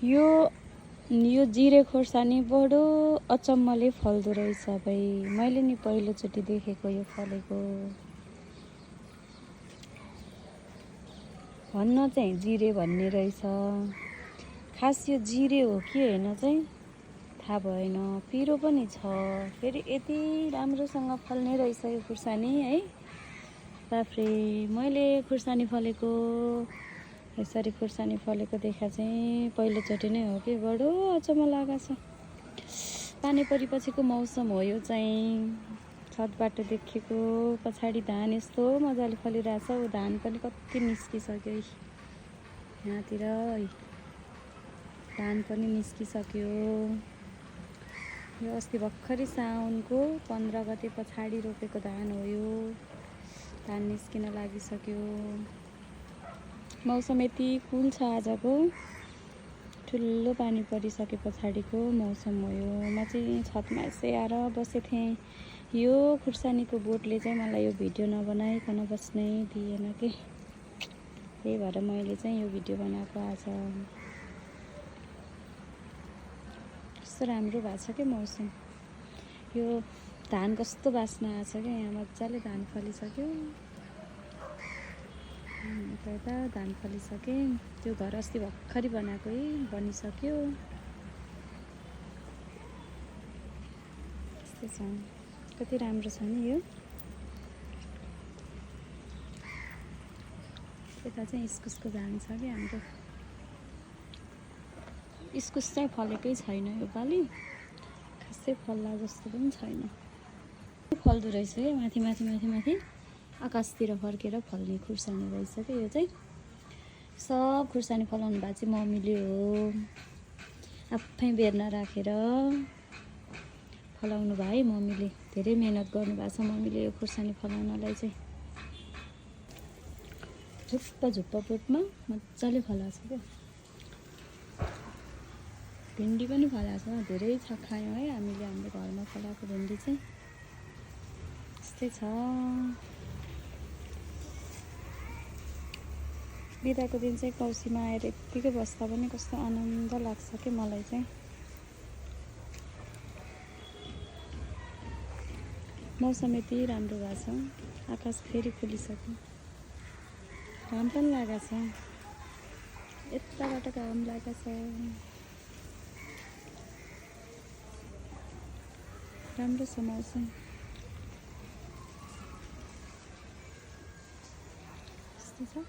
यो यो जिरे खोर्सानी बडो अचम्मले फल्दो रहेछ भाइ। मैले नि पहिलोचोटि देखेको यो फलेको। भन्न चाहिँ जिरे भन्ने रहेछ, खास यो जिरे हो कि होइन चाहिँ थाहा भएन। पिरो पनि छ, फेरि यति राम्रोसँग फल्ने रहेछ यो खुर्सानी है। बाफ्रे, मैले खुर्सानी फलेको यसरी खुर्सानी फलेको देखा चाहिँ पहिलोचोटि नै हो कि। बडो अचम्म लागेको छ। पानी परेपछिको मौसम हो यो चाहिँ। छतबाट देखेको पछाडि धान यस्तो मजाले फलिरहेछ। ऊ धान पनि कति निस्किसक्यो यहाँतिर। धान पनि निस्किसक्यो। यो अस्ति भर्खरै साउनको 15 गते पछाडि रोपेको धान हो यो। धान निस्किन लागिसक्यो। मौसम यति कुल छ आजको। ठुलो पानी परिसके पछाडिको मौसम हो यो। म चाहिँ छतमा यसै आएर बसेको थिएँ। यो खुर्सानीको बोटले चाहिँ मलाई यो भिडियो नबनाइकन बस्नै दिएन कि। त्यही भएर मैले चाहिँ यो भिडियो बनाएको आज। कस्तो राम्रो भएको छ क्या मौसम। यो धान कस्तो बास्ना आएको छ क्या। यहाँ मजाले धान फलिसक्यो। यता धान फलिसके। त्यो घर अस्ति भर्खरै बनाएकै बनिसक्यो। त्यस्तै छ। कति राम्रो छ नि यो। यता चाहिँ इस्कुसको धान छ कि हाम्रो। इस्कुस चाहिँ फलेकै छैन योपालि। खासै फल्ला जस्तो पनि छैन। फल्दो रहेछ है माथि माथि माथि माथि आकाशतिर फर्केर फल्ने खुर्सानी रहेछ क्या यो चाहिँ। सब खुर्सानी फलाउनु भएको चाहिँ मम्मीले हो। आफै बेर्ना राखेर फलाउनु भयो है मम्मीले। धेरै मेहनत गर्नुभएको छ मम्मीले यो खुर्सानी फलाउनलाई चाहिँ। झुप्प झुप्प बोटमा मजाले फलाएको छ क्या। भिन्डी पनि फलाएको छ। धेरै छ, खायौँ है हामीले। हाम्रो घरमा फलाएको भिन्डी चाहिँ यस्तै छ। बिदाको दिन चाहिँ कौसीमा आएर यत्तिकै बस्दा पनि कस्तो आनन्द लाग्छ कि मलाई चाहिँ। मौसम यति राम्रो भएको छ। आकाश फेरि खुलिसक्यो। घाम पनि लागेको छ। यताबाट घाम लागेको छ। राम्रो छ मौसम। यस्तो छ।